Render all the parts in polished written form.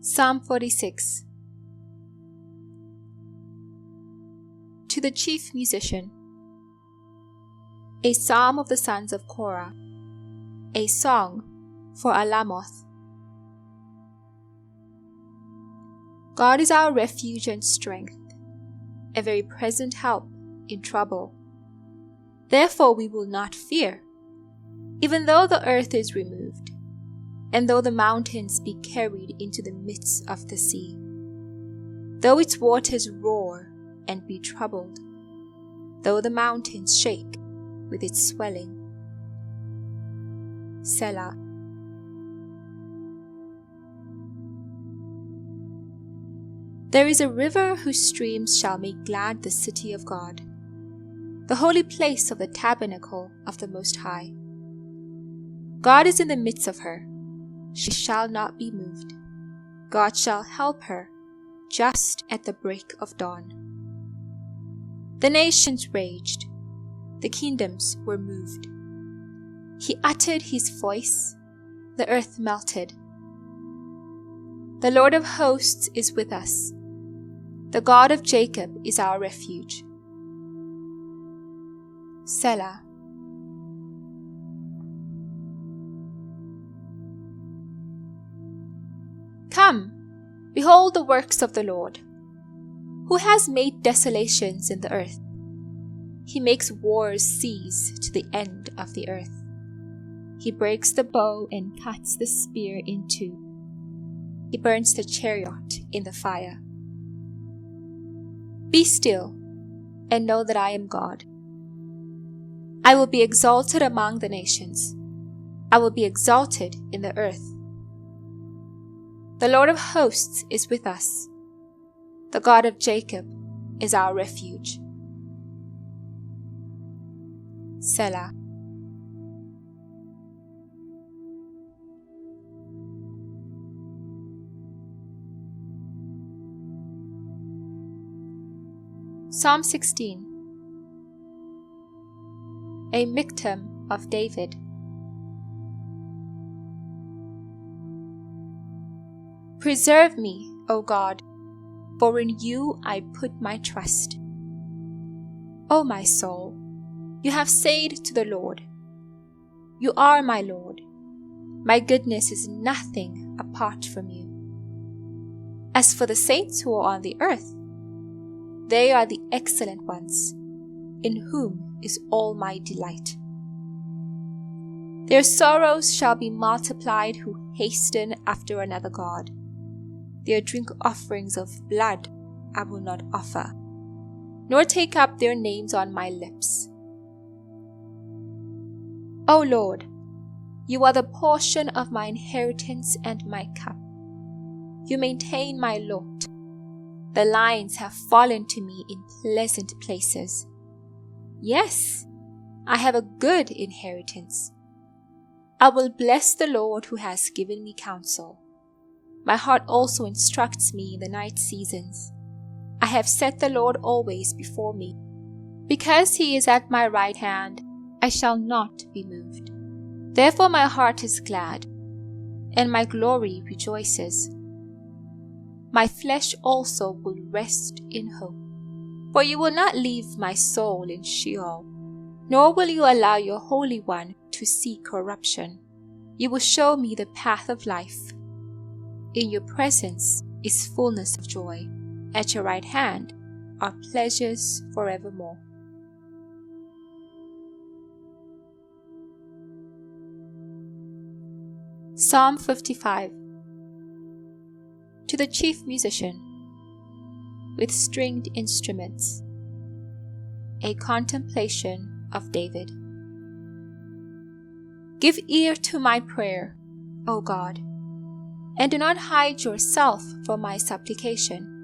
Psalm 46. To the chief musician. A psalm of the sons of Korah. A song for Alamoth. God is our refuge and strength, a very present help in trouble. Therefore we will not fear, even though the earth is removed, and though the mountains be carried into the midst of the sea, though its waters roar and be troubled, though the mountains shake with its swelling. Selah. There is a river whose streams shall make glad the city of God, the holy place of the tabernacle of the Most High. God is in the midst of her. She shall not be moved. God shall help her just at the break of dawn. The nations raged. The kingdoms were moved. He uttered his voice. The earth melted. The Lord of hosts is with us. The God of Jacob is our refuge. Selah. Come, behold the works of the Lord, who has made desolations in the earth. He makes wars cease to the end of the earth. He breaks the bow and cuts the spear in two. He burns the chariot in the fire. Be still, and know that I am God. I will be exalted among the nations. I will be exalted in the earth. The Lord of hosts is with us. The God of Jacob is our refuge. Selah. Psalm 16. A Miktam of David. Preserve me, O God, for in you I put my trust. O my soul, you have said to the Lord, you are my Lord. My goodness is nothing apart from you. As for the saints who are on the earth, they are the excellent ones, in whom is all my delight. Their sorrows shall be multiplied who hasten after another God. Their drink offerings of blood I will not offer, nor take up their names on my lips. O Lord, you are the portion of my inheritance and my cup. You maintain my lot. The lines have fallen to me in pleasant places. Yes, I have a good inheritance. I will bless the Lord who has given me counsel. My heart also instructs me in the night seasons. I have set the Lord always before me. Because he is at my right hand, I shall not be moved. Therefore my heart is glad, and my glory rejoices. My flesh also will rest in hope. For you will not leave my soul in Sheol, nor will you allow your Holy One to see corruption. You will show me the path of life. In your presence is fullness of joy. At your right hand are pleasures forevermore. Psalm 55. To the chief musician, with stringed instruments. A contemplation of David. Give ear to my prayer, O God, and do not hide yourself from my supplication.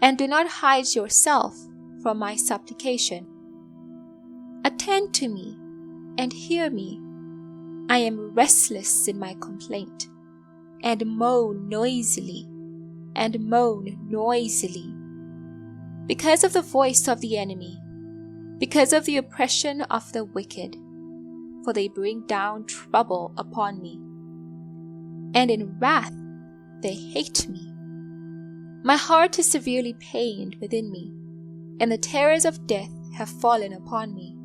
And do not hide yourself from my supplication. Attend to me and hear me. I am restless in my complaint, and moan noisily, because of the voice of the enemy, because of the oppression of the wicked, for they bring down trouble upon me. And in wrath they hate me. My heart is severely pained within me, and the terrors of death have fallen upon me.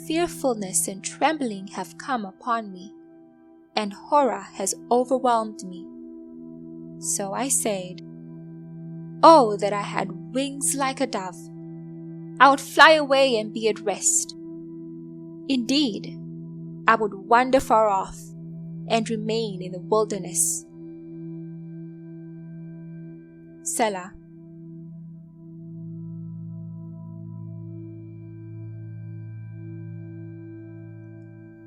Fearfulness and trembling have come upon me, and horror has overwhelmed me. So I said, "Oh, that I had wings like a dove! I would fly away and be at rest. Indeed, I would wander far off and remain in the wilderness." Selah.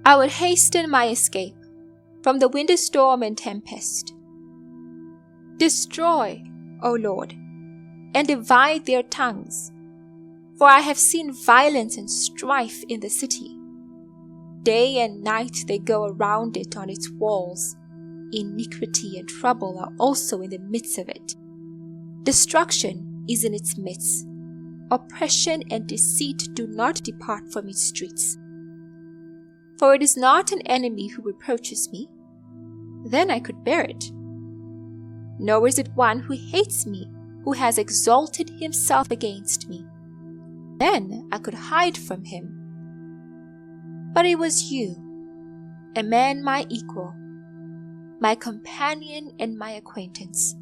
I would hasten my escape from the winter storm and tempest. Destroy, O Lord, and divide their tongues, for I have seen violence and strife in the city. Day and night they go around it on its walls. Iniquity and trouble are also in the midst of it. Destruction is in its midst. Oppression and deceit do not depart from its streets. For it is not an enemy who reproaches me, then I could bear it. Nor is it one who hates me, who has exalted himself against me. Then I could hide from him. But it was you, a man my equal, my companion and my acquaintance.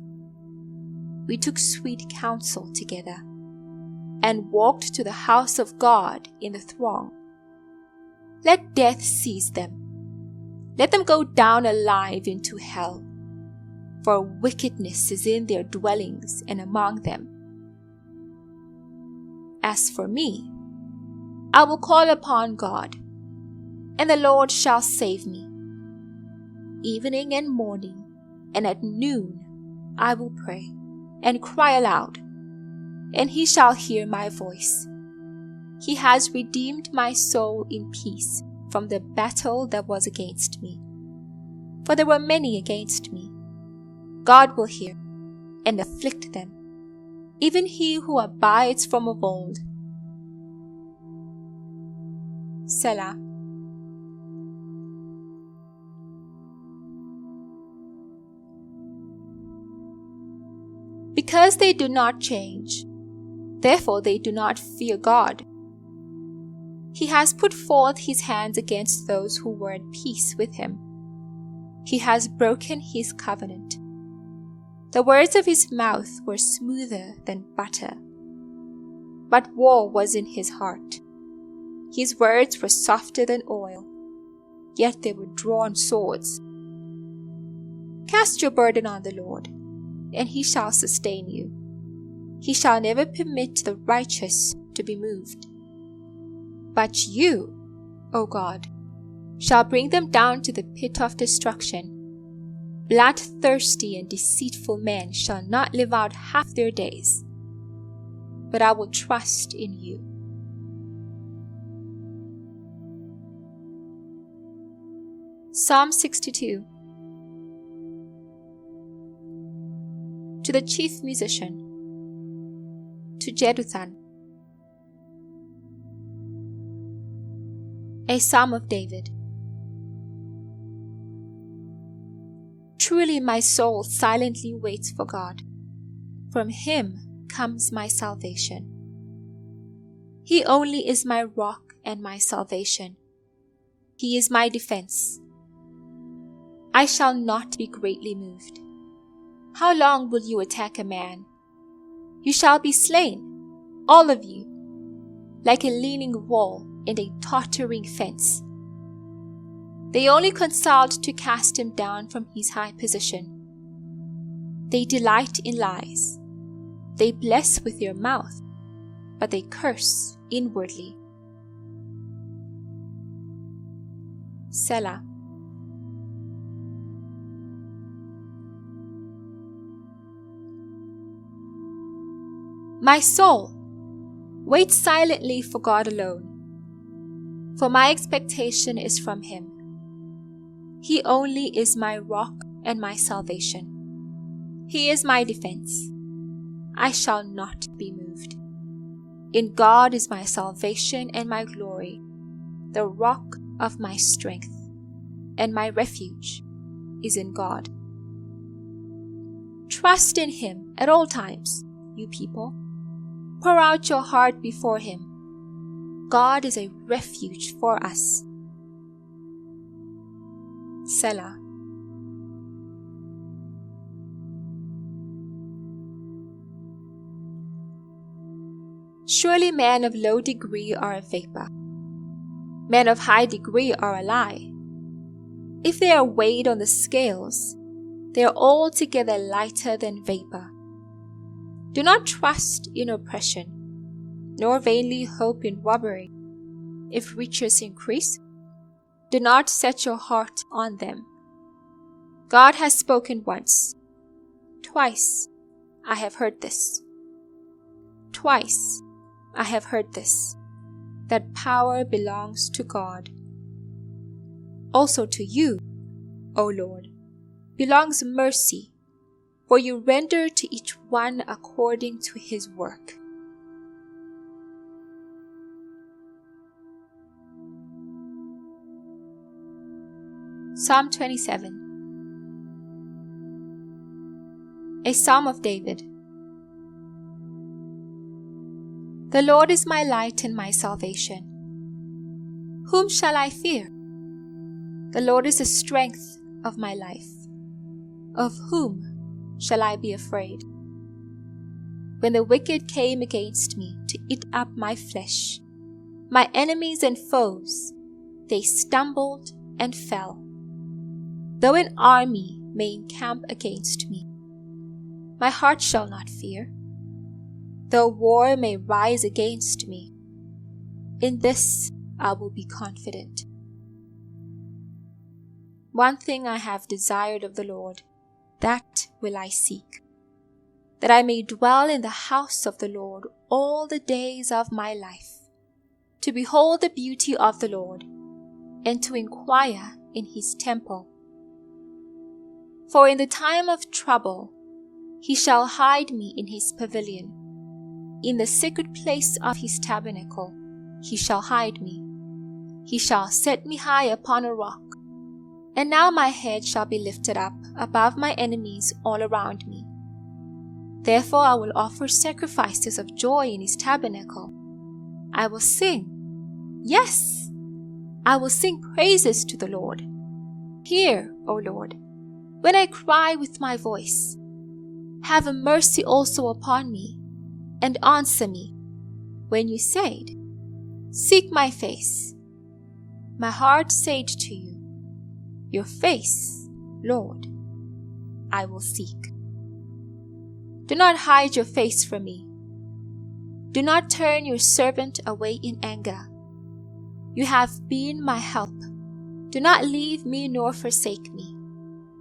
We took sweet counsel together, and walked to the house of God in the throng. Let death seize them. Let them go down alive into hell, for wickedness is in their dwellings and among them. As for me, I will call upon God, and the Lord shall save me. Evening and morning, and at noon, I will pray and cry aloud, and he shall hear my voice. He has redeemed my soul in peace from the battle that was against me. For there were many against me. God will hear and afflict them, even he who abides from of old. Selah. Because they do not change, therefore they do not fear God. He has put forth his hands against those who were at peace with him. He has broken his covenant. The words of his mouth were smoother than butter, but war was in his heart. His words were softer than oil, yet they were drawn swords. Cast your burden on the Lord, and he shall sustain you. He shall never permit the righteous to be moved. But you, O God, shall bring them down to the pit of destruction. Bloodthirsty and deceitful men shall not live out half their days. But I will trust in you. Psalm 62. To the chief musician, to Jeduthun. A Psalm of David. Truly my soul silently waits for God. From him comes my salvation. He only is my rock and my salvation. He is my defense. I shall not be greatly moved. How long will you attack a man? You shall be slain, all of you, like a leaning wall and a tottering fence. They only consult to cast him down from his high position. They delight in lies. They bless with their mouth, but they curse inwardly. Selah. My soul, wait silently for God alone, for my expectation is from him. He only is my rock and my salvation. He is my defense. I shall not be moved. In God is my salvation and my glory, the rock of my strength, and my refuge is in God. Trust in him at all times, you people. Pour out your heart before him. God is a refuge for us. Selah. Surely men of low degree are a vapor. Men of high degree are a lie. If they are weighed on the scales, they are altogether lighter than vapor. Do not trust in oppression, nor vainly hope in robbery. If riches increase, do not set your heart on them. God has spoken once. Twice I have heard this. Twice I have heard this, that power belongs to God. Also to you, O Lord, belongs mercy, for you render to each one according to his work. Psalm 27. A Psalm of David. The Lord is my light and my salvation. Whom shall I fear? The Lord is the strength of my life. Of whom shall I be afraid? When the wicked came against me to eat up my flesh, my enemies and foes, they stumbled and fell. Though an army may encamp against me, my heart shall not fear. Though war may rise against me, in this I will be confident. One thing I have desired of the Lord, that will I seek, that I may dwell in the house of the Lord all the days of my life, to behold the beauty of the Lord, and to inquire in his temple. For in the time of trouble he shall hide me in his pavilion. In the secret place of his tabernacle he shall hide me. He shall set me high upon a rock. And now my head shall be lifted up above my enemies all around me. Therefore I will offer sacrifices of joy in his tabernacle. I will sing. Yes, I will sing praises to the Lord. Hear, O Lord, when I cry with my voice. Have mercy also upon me, and answer me, when you said, Seek my face. My heart said to you, Your face, Lord, I will seek. Do not hide your face from me. Do not turn your servant away in anger. You have been my help. Do not leave me nor forsake me,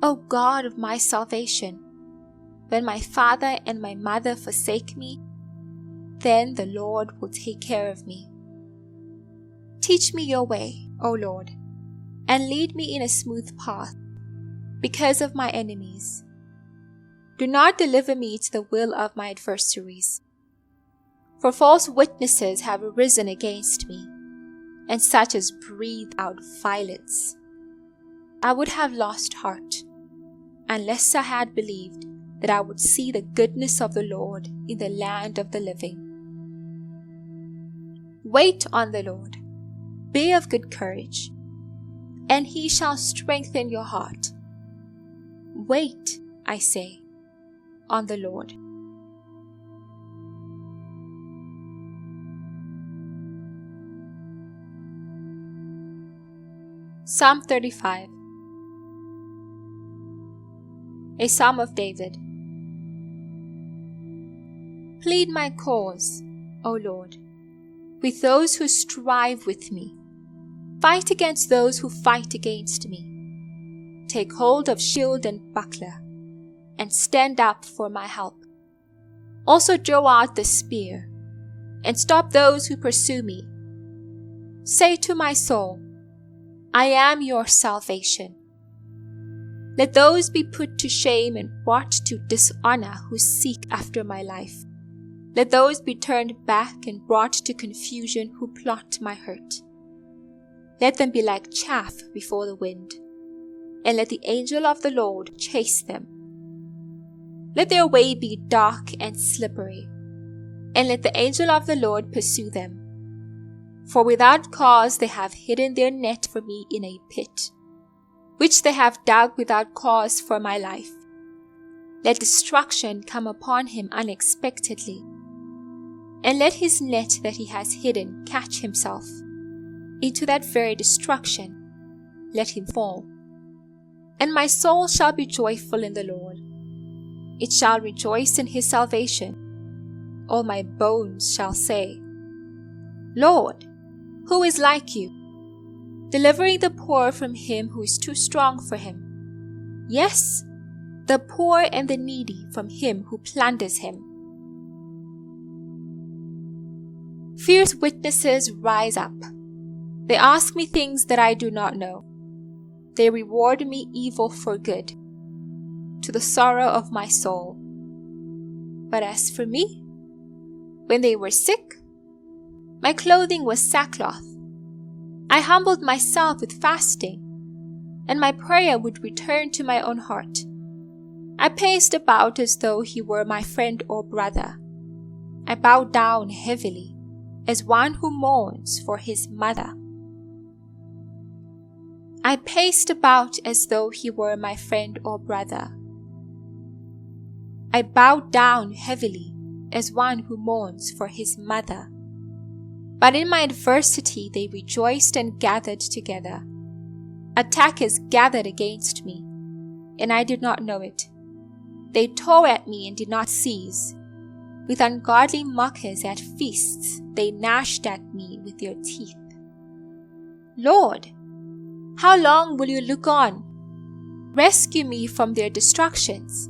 O God of my salvation. When my father and my mother forsake me, then the Lord will take care of me. Teach me your way, O Lord, and lead me in a smooth path, because of my enemies. Do not deliver me to the will of my adversaries. For false witnesses have arisen against me, and such as breathe out violence. I would have lost heart, unless I had believed that I would see the goodness of the Lord in the land of the living. Wait on the Lord, be of good courage, and he shall strengthen your heart. Wait, I say, on the Lord. Psalm 35. A Psalm of David. Plead my cause, O Lord, with those who strive with me. Fight against those who fight against me. Take hold of shield and buckler, and stand up for my help. Also draw out the spear, and stop those who pursue me. Say to my soul, I am your salvation. Let those be put to shame and brought to dishonor who seek after my life. Let those be turned back and brought to confusion who plot my hurt. Let them be like chaff before the wind, and let the angel of the Lord chase them. Let their way be dark and slippery, and let the angel of the Lord pursue them. For without cause they have hidden their net for me in a pit, which they have dug without cause for my life. Let destruction come upon him unexpectedly, and let his net that he has hidden catch himself. Into that very destruction let him fall. And my soul shall be joyful in the Lord. It shall rejoice in his salvation. All my bones shall say, Lord, who is like you, delivering the poor from him who is too strong for him? Yes, the poor and the needy from him who plunders him. Fierce witnesses rise up. They ask me things that I do not know. They reward me evil for good, to the sorrow of my soul. But as for me, when they were sick, my clothing was sackcloth. I humbled myself with fasting, and my prayer would return to my own heart. I paced about as though he were my friend or brother. I bowed down heavily, as one who mourns for his mother. I paced about as though he were my friend or brother. I bowed down heavily, as one who mourns for his mother. But in my adversity they rejoiced and gathered together. Attackers gathered against me, and I did not know it. They tore at me and did not cease. With ungodly mockers at feasts, they gnashed at me with their teeth. Lord, how long will you look on? Rescue me from their destructions,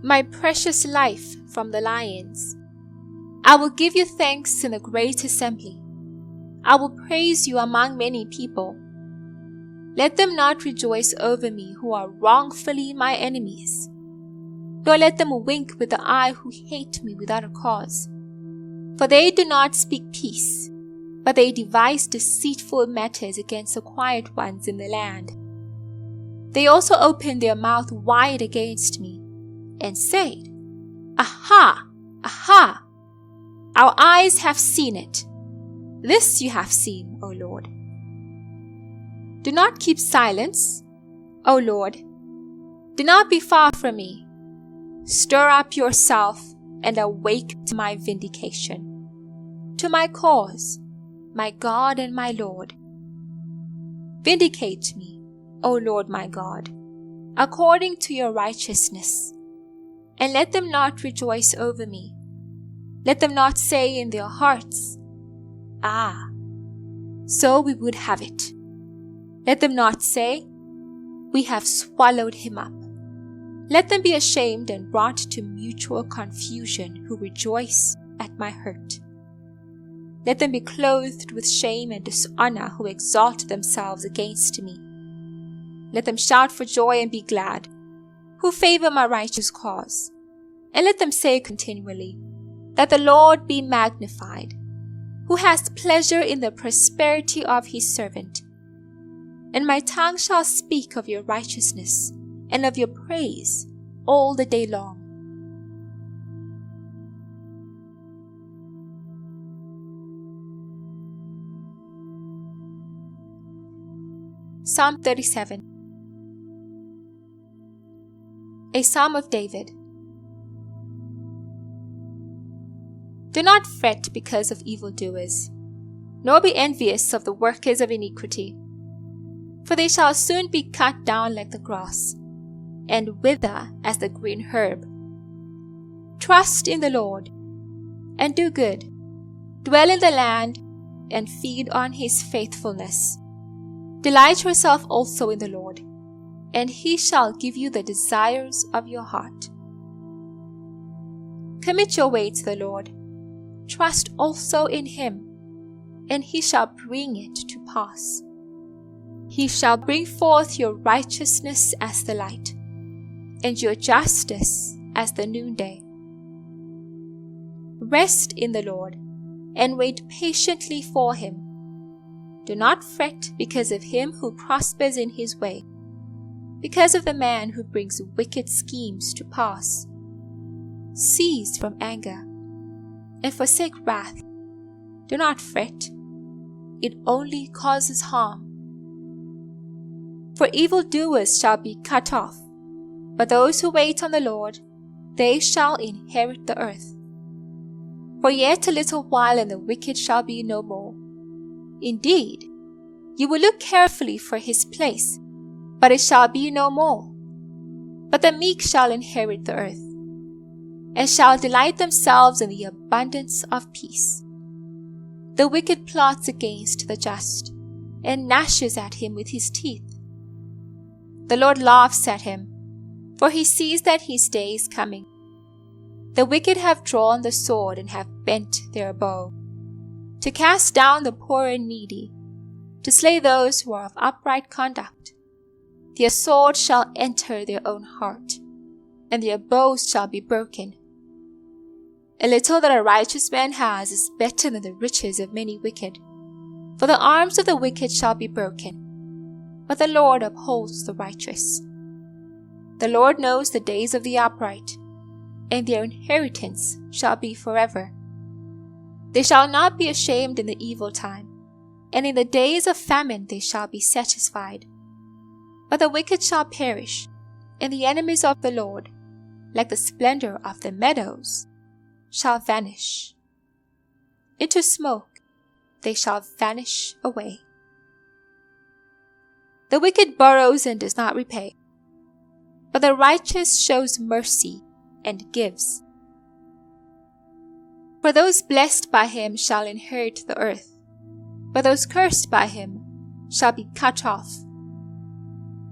my precious life from the lions. I will give you thanks in the great assembly. I will praise you among many people. Let them not rejoice over me who are wrongfully my enemies, nor let them wink with the eye who hate me without a cause. For they do not speak peace, but they devise deceitful matters against the quiet ones in the land. They also opened their mouth wide against me, and said, Aha! Aha! Our eyes have seen it. This you have seen, O Lord. Do not keep silence, O Lord. Do not be far from me. Stir up yourself and awake to my vindication, to my cause, my God and my Lord. Vindicate me, O Lord my God, according to your righteousness, and let them not rejoice over me. Let them not say in their hearts, Ah, so we would have it. Let them not say, We have swallowed him up. Let them be ashamed and brought to mutual confusion who rejoice at my hurt. Let them be clothed with shame and dishonor who exalt themselves against me. Let them shout for joy and be glad, who favor my righteous cause. And let them say continually, that the Lord be magnified, who has pleasure in the prosperity of his servant. And my tongue shall speak of your righteousness and of your praise all the day long. Psalm 37. A Psalm of David. Do not fret because of evildoers, nor be envious of the workers of iniquity, for they shall soon be cut down like the grass, and wither as the green herb. Trust in the Lord, and do good. Dwell in the land, and feed on his faithfulness. Delight yourself also in the Lord, and he shall give you the desires of your heart. Commit your way to the Lord. Trust also in him, and he shall bring it to pass. He shall bring forth your righteousness as the light, and your justice as the noonday. Rest in the Lord, and wait patiently for him. Do not fret because of him who prospers in his way, because of the man who brings wicked schemes to pass. cease from anger, and forsake wrath. Do not fret. It only causes harm. For evildoers shall be cut off, but those who wait on the Lord, they shall inherit the earth. For yet a little while, and the wicked shall be no more. Indeed, you will look carefully for his place, but it shall be no more. But the meek shall inherit the earth, and shall delight themselves in the abundance of peace. The wicked plots against the just, and gnashes at him with his teeth. The Lord laughs at him, for he sees that his day is coming. The wicked have drawn the sword and have bent their bow, to cast down the poor and needy, to slay those who are of upright conduct. Their sword shall enter their own heart, and their bows shall be broken. A little that a righteous man has is better than the riches of many wicked. For the arms of the wicked shall be broken, but the Lord upholds the righteous. The Lord knows the days of the upright, and their inheritance shall be forever. They shall not be ashamed in the evil time, and in the days of famine they shall be satisfied. But the wicked shall perish, and the enemies of the Lord, like the splendor of the meadows, shall vanish. Into smoke they shall vanish away. The wicked borrows and does not repay, but the righteous shows mercy and gives. For those blessed by him shall inherit the earth, but those cursed by him shall be cut off.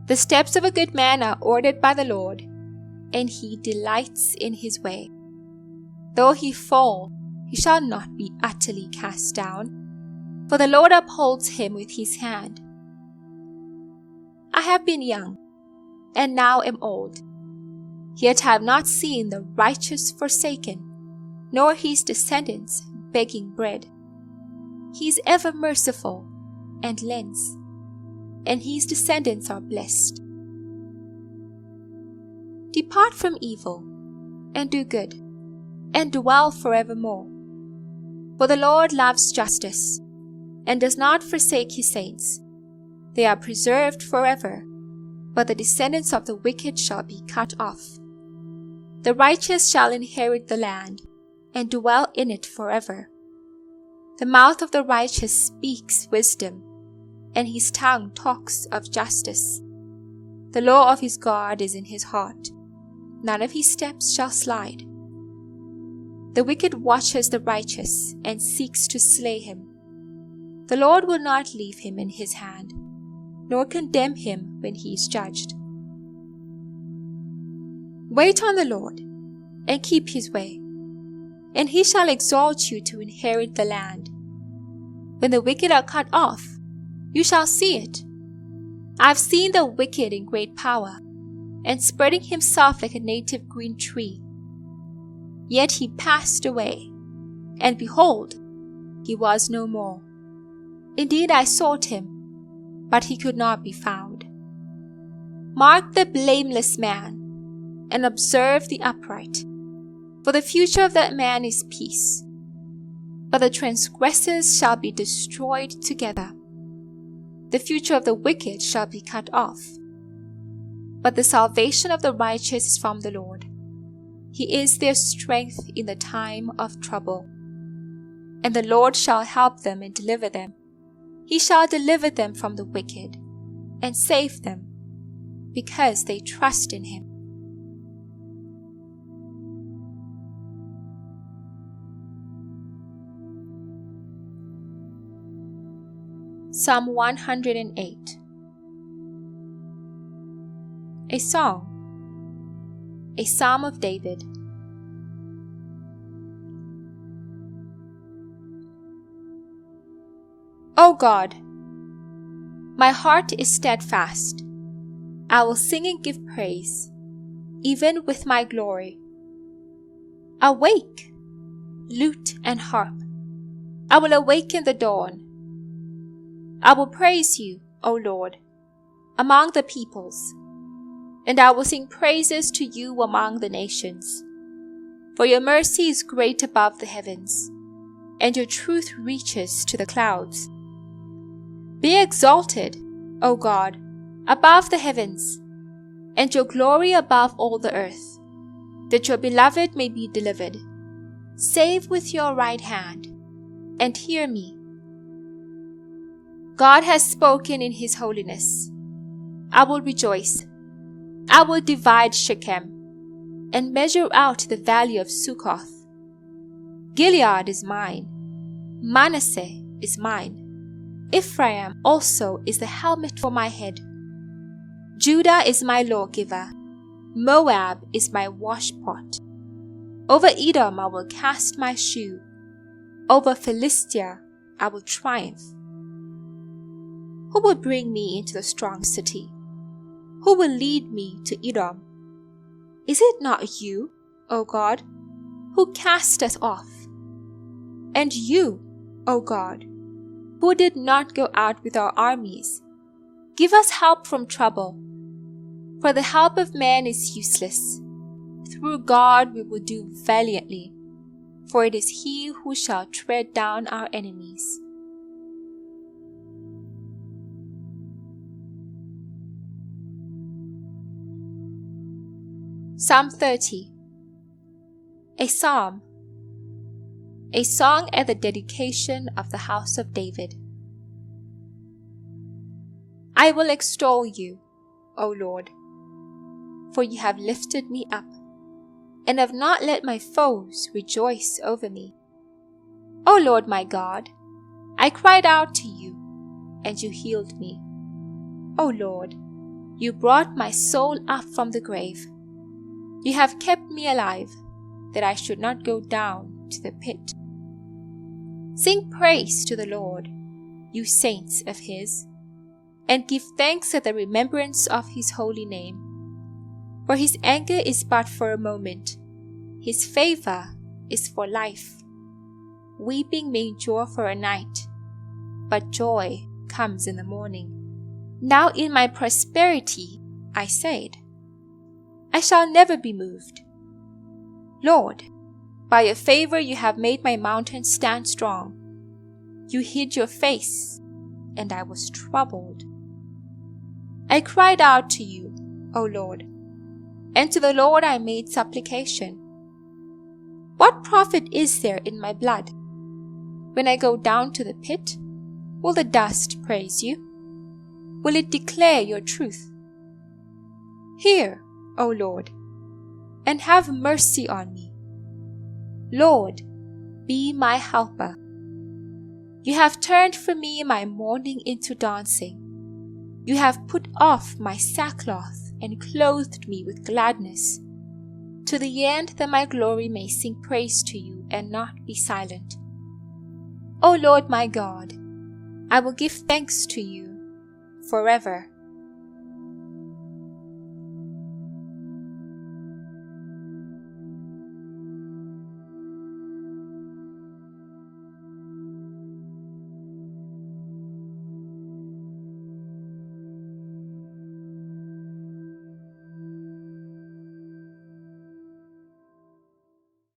The steps of a good man are ordered by the Lord, and he delights in his way. Though he fall, he shall not be utterly cast down, for the Lord upholds him with his hand. I have been young, and now am old, yet have not seen the righteous forsaken, nor his descendants begging bread. He is ever merciful, and lends, and his descendants are blessed. Depart from evil, and do good, and dwell forevermore. For the Lord loves justice, and does not forsake his saints. They are preserved forever, but the descendants of the wicked shall be cut off. The righteous shall inherit the land, and dwell in it forever. The mouth of the righteous speaks wisdom, and his tongue talks of justice. The law of his God is in his heart. None of his steps shall slide. The wicked watches the righteous and seeks to slay him. The Lord will not leave him in his hand, nor condemn him when he is judged. Wait on the Lord, and keep his way, and he shall exalt you to inherit the land. When the wicked are cut off, you shall see it. I have seen the wicked in great power, and spreading himself like a native green tree. Yet he passed away, and behold, he was no more. Indeed, I sought him, but he could not be found. Mark the blameless man, and observe the upright, for the future of that man is peace. But the transgressors shall be destroyed together. The future of the wicked shall be cut off. But the salvation of the righteous is from the Lord. He is their strength in the time of trouble. And the Lord shall help them and deliver them. He shall deliver them from the wicked, and save them, because they trust in him. Psalm 108. A Song. A Psalm of David. O God, my heart is steadfast. I will sing and give praise, even with my glory. Awake, lute and harp. I will awaken the dawn. I will praise you, O Lord, among the peoples, and I will sing praises to you among the nations. For your mercy is great above the heavens, and your truth reaches to the clouds. Be exalted, O God, above the heavens, and your glory above all the earth, that your beloved may be delivered. Save with your right hand, and hear me. God has spoken in his holiness. I will rejoice. I will divide Shechem, and measure out the valley of Succoth. Gilead is mine. Manasseh is mine. Ephraim also is the helmet for my head. Judah is my lawgiver. Moab is my washpot. Over Edom I will cast my shoe. Over Philistia I will triumph. Who will bring me into the strong city? Who will lead me to Edom? Is it not you, O God, who cast us off? And you, O God, who did not go out with our armies? Give us help from trouble, for the help of man is useless. Through God we will do valiantly, for it is he who shall tread down our enemies. Psalm 30. A Psalm. A song at the dedication of the house of David. I will extol you, O Lord, for you have lifted me up, and have not let my foes rejoice over me. O Lord my God, I cried out to you, and you healed me. O Lord, you brought my soul up from the grave. You have kept me alive, that I should not go down to the pit. Sing praise to the Lord, you saints of his, and give thanks at the remembrance of his holy name. For his anger is but for a moment, his favor is for life. Weeping may endure for a night, but joy comes in the morning. Now in my prosperity I said, I shall never be moved. Lord, by your favor you have made my mountain stand strong. You hid your face, and I was troubled. I cried out to you, O Lord, and to the Lord I made supplication. What profit is there in my blood? When I go down to the pit, will the dust praise you? Will it declare your truth? Hear, O Lord, and have mercy on me. Lord, be my helper. You have turned for me my mourning into dancing. You have put off my sackcloth and clothed me with gladness, to the end that my glory may sing praise to you and not be silent. O Lord my God, I will give thanks to you forever.